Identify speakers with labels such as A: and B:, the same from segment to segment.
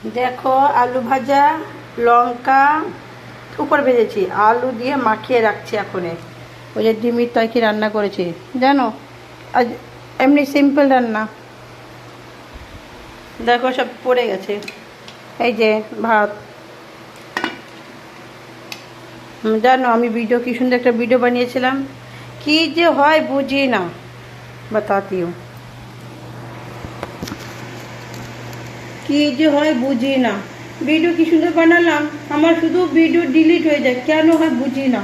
A: দেখো আলু ভাজা, লঙ্কা উপর ভেজেছি, আলু দিয়ে মাখিয়ে রাখছি। এখন ওই যে ডিমের তরকারি রান্না করেছি জানো, আজ এমনি সিম্পল রান্না। দেখো সব পড়ে গেছে। এই যে ভাত। জানো আমি ভিডিও কি সুন্দর একটা ভিডিও বানিয়েছিলাম, কি যে হয় বুঝি না, বাতাতি হूँ কি যে হয় বুঝি না। ভিডিও কি সুন্দর বানালাম, আমার শুধু ভিডিও ডিলিট হয়ে যায়, কেন হয় বুঝি না।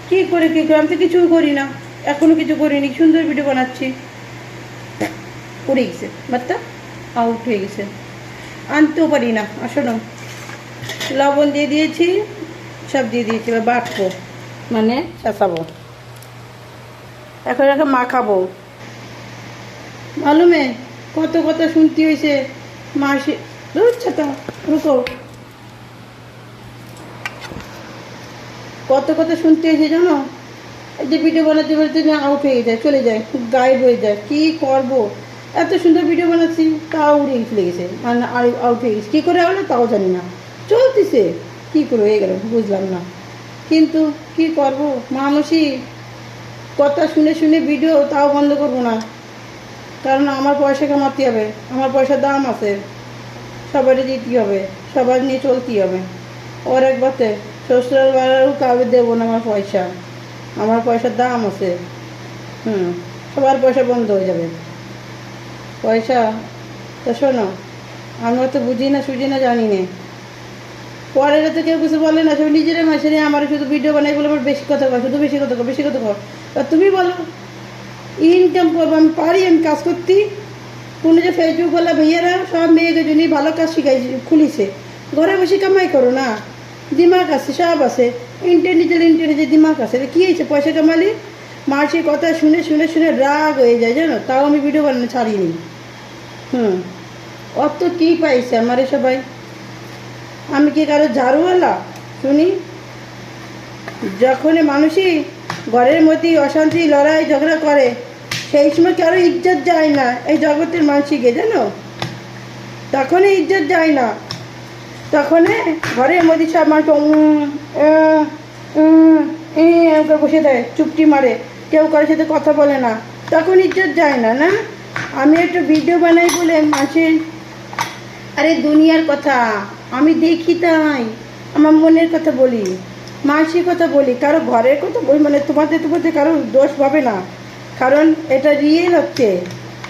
A: কি করে আমি তো কিছু করি না, এখনো কিছু করিনি, সুন্দর ভিডিও বানাচ্ছি, উড়ে গেছে বার্তা, আউট হয়ে গেছে, আনতেও পারি না। আসলে লবণ দিয়ে দিয়েছি, সব দিয়ে দিয়েছি, এবার বাটবো মানে চেঁচাবো, এখন এখন মাখাবো। মালুমে কত কথা শুনতে হয়েছে মাসি, ছাতা রুকো, কত কথা শুনতে হয়েছে জানো। এই যে ভিডিও বানাতে বানাতে আউট হয়ে যায়, চলে যায়, গায়েব হয়ে যায়। কি করব, এত সুন্দর ভিডিও বানাচ্ছি তাও উড়ে চলে গেছে, মানে আউট হয়ে গেছে। কী করে হলো তাও জানি না, চলতেছে কী করে হয়ে গেল বুঝলাম না। কিন্তু কি করব, মানুষই কথা শুনে শুনে ভিডিও তাও বন্ধ করবো না, কারণ আমার পয়সা কামাতে হবে, আমার পয়সার দাম আছে, সবারই দিতে হবে, সবার নিয়ে চলতেই হবে। ওর একবারে শ্বশুরের বাড়ারও কাউকে দেবো না আমার পয়সা, আমার পয়সার দাম আছে। সবার পয়সা বন্ধ হয়ে যাবে পয়সা। তো শোনো, আমি অত বুঝি না সুঝি না, জানি না, পরের তো কেউ কিছু বলে না, সব নিজেরাই মাসে নিয়ে আমার শুধু ভিডিও বানাই বলে আমার বেশি কথা কয়, শুধু বেশি কথা কয়, বেশি কথা কয়। তুমি বলো ইনকাম করবো, আমি পারি, আমি কাজ করতে। কোনো যে ফেসবুকওয়ালা ভাইয়ারা সব মেয়েদের জন্যই ভালো কাজ শিখাই খুলিছে, ঘরে বসে কামাই করো না, দিমাগ আছে, সব আছে, ইন্টেলিজেন্ট দিমাগ আছে, কী হয়েছে পয়সা কামালি। মাসির কথা শুনে শুনে শুনে রাগ হয়ে যায় জানো, তাও আমি ভিডিও বানানো ছাড়িনি। অত কী পাইছে আমারে সবাই, আমি কি কারো ঝাড়ুওয়ালা শুনি। যখন মানুষই ঘরের মধ্যে অশান্তি লড়াই ঝগড়া করে, সেই সময় কারো ইজ্জত যায় না এই জগতের মানুষকে জানো, তখনই ইজ্জত যায় না। তখন ঘরের মধ্যে সব মানুষ বসে দেয়, চুপটি মারে, কেউ কারোর সাথে কথা বলে না, তখন ইজ্জত যায় না। না, আমি একটা ভিডিও বানাই বলে মানুষের, আরে দুনিয়ার কথা আমি দেখি, তাই আমার মনের কথা বলি, মানসিক কথা বলি, কারো ঘরের কথা বলি, মানে তোমাদের কারো দোষ পাবে না, কারণ এটা রিয়েল হচ্ছে।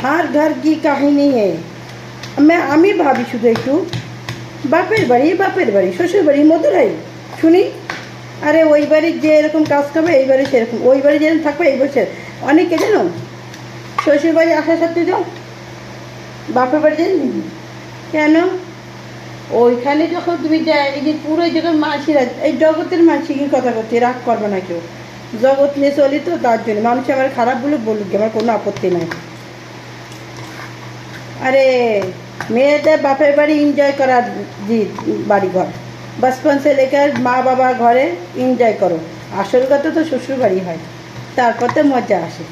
A: হার ঘর কি কাহিনী আমি ভাবি শুধু একটু বাপের বাড়ি শ্বশুর বাড়ির মতোই শুনি। আরে ওই বাড়ির যে এরকম কাজ করবে এই বাড়ি সেরকম, ওই বাড়ি যেরকম থাকবে এই বছর অনেকে জানো শ্বশুর বাড়ি আসার সাথে যাও বাপের বাড়ি যেন, কেন ওইখানে যখন তুমি যাই, এই যে পুরো যখন মাসিরা এই জগতের মাসিকে কথা করছে, রাগ করবে না কেউ, জগৎ নিয়ে চলি তো, তার জন্য মানুষ আমার খারাপ বলে বলুক, আমার কোনো আপত্তি নাই। আরে মেয়েদের বাপের বাড়ি এনজয় করার বাড়িঘর, বচপন সে লেকার মা বাবা ঘরে এনজয় করো, আসল কথা তো শ্বশুর বাড়ি হয়, তারপর তো মজা আসে।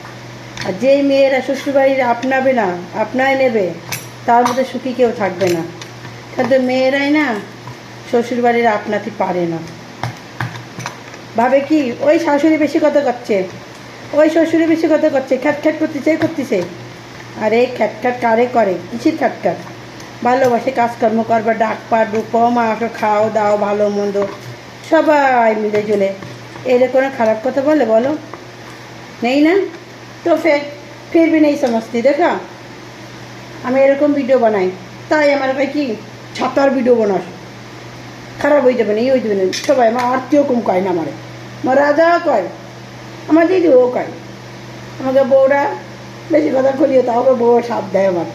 A: আর যেই মেয়েরা শ্বশুর বাড়ির আপনাবে না, আপনায় নেবে, তার মধ্যে সুখী কেউ থাকবে না। কিন্তু মেয়েরাই না শ্বশুরবাড়ির আপনাতে পারে না, ভাবে কি ওই শাশুড়ি বেশি কথা করছে, ওই শ্বশুরি বেশি কথা করছে, খ্যাট করতেছে। আর এই খ্যাট কারে করে, কিসির খ্যাট, ভালোবাসে কাজকর্ম করবা, ডাক পা ডুকো মাকে খাও দাও ভালো মন্দ সবাই মিলে জুলে, এর কোনো খারাপ কথা বলে বলো, নেই না। তো ফের भी नहीं समझती, দেখা আমি এরকম ভিডিও বানাই, তাই আমার ভাই কি ছাতার ভিডিও বানাস, খারাপ হয়ে যাবে না, হয়ে যাবে না, সবাই আমার আত্মীয় কম কয় না, আমার রাজা কয়, আমার দিদিও কয়, আমাকে বউরা বেশি কথা খুলিও, তাও বউ সাথ দেয়, আমার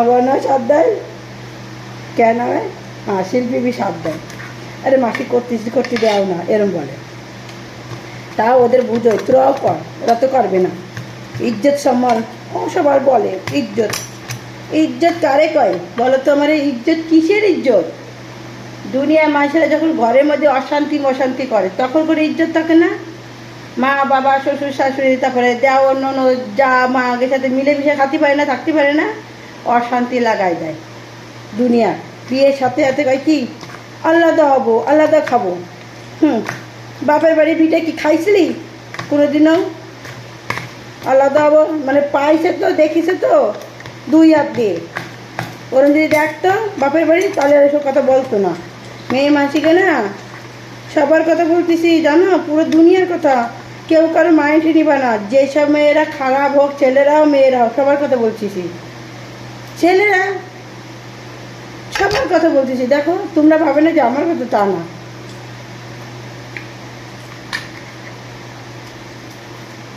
A: বউ নয় সাথ দেয়, কেন হয় শিল্পী বি সাথ দেয়, আরে মাসি করতে দেও না এরম বলে, তাও ওদের বুঝোয়, তোরাও কর, ওরা তো করবে না। ইজ্জত সম্মান ও সবার বলে, ইজ্জত কারে কয় বলো তো, আমার ইজ্জত কিসের ইজ্জত। দুনিয়ার মানুষেরা যখন ঘরের মধ্যে অশান্তি করে তখন করে ইজ্জত থাকে না, মা বাবা শ্বশুর শাশুড়ি তারপরে দেওর ননদ যা মাকে সাথে মিলেমিশে খাতে পারে না, থাকতে পারে না, অশান্তি লাগাই দেয় দুনিয়া। বিয়ের সাথে সাথে কয় কি আলাদা হবো আলাদা খাবো। বাপের বাড়ি বিটা কি খাইছিলি কোনোদিনও? আলাদা হবো মানে পাইছে তো, দেখিছে তো 2 হাত দিয়ে। ওরম যদি দেখতো বাপের বাড়ি তাহলে আর এসব কথা বলতো না। মেয়ে মাসিকে না সবার কথা বলতেছি জানো, পুরো দুনিয়ার কথা, কেউ কারো মাইন্ডে নিবা না। যেসব মেয়েরা খারাপ হোক, ছেলেরাও মেয়েরাও, সবার কথা বলতেছি। ছেলেরা সবার কথা বলতেছি। দেখো তোমরা ভাবে না যে আমার কথা, তা না।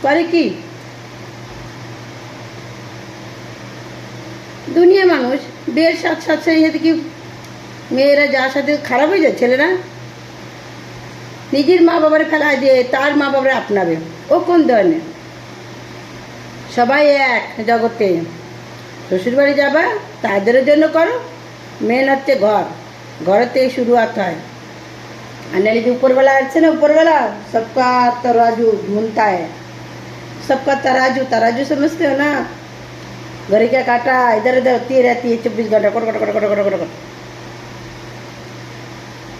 A: পারে কি দুনিয়া মানুষ বিয়ের সাথে সাথে কি মেয়েরা যার সাথে খারাপ হয়ে যায়, ছেলেরা নিজের মা বাবারে ফেলায় দিয়ে তার মা বাবারে আপনাবে। ও কোন ধরনের? সবাই এক জগতে। শ্বশুরবাড়ি যাবা তাদেরও জন্য করো, মেন হচ্ছে ঘরের থেকে শুরুয়াত হয়। আর নাহলে যে উপরবেলা আছে না, উপरवाला सबका तराजू ढूंढता है, सबका तराजू तराजू समझते हो ना? घड़ी का काटा इधर उधर होती रहती है 24 घंटा cut cut cut cut cut cut cut.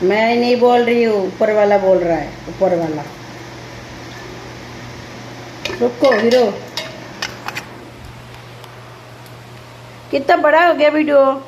A: मैं नहीं बोल रही हूँ, ऊपर वाला बोल रहा है, ऊपर वाला। रुको हीरो, कितना बड़ा हो गया वीडियो।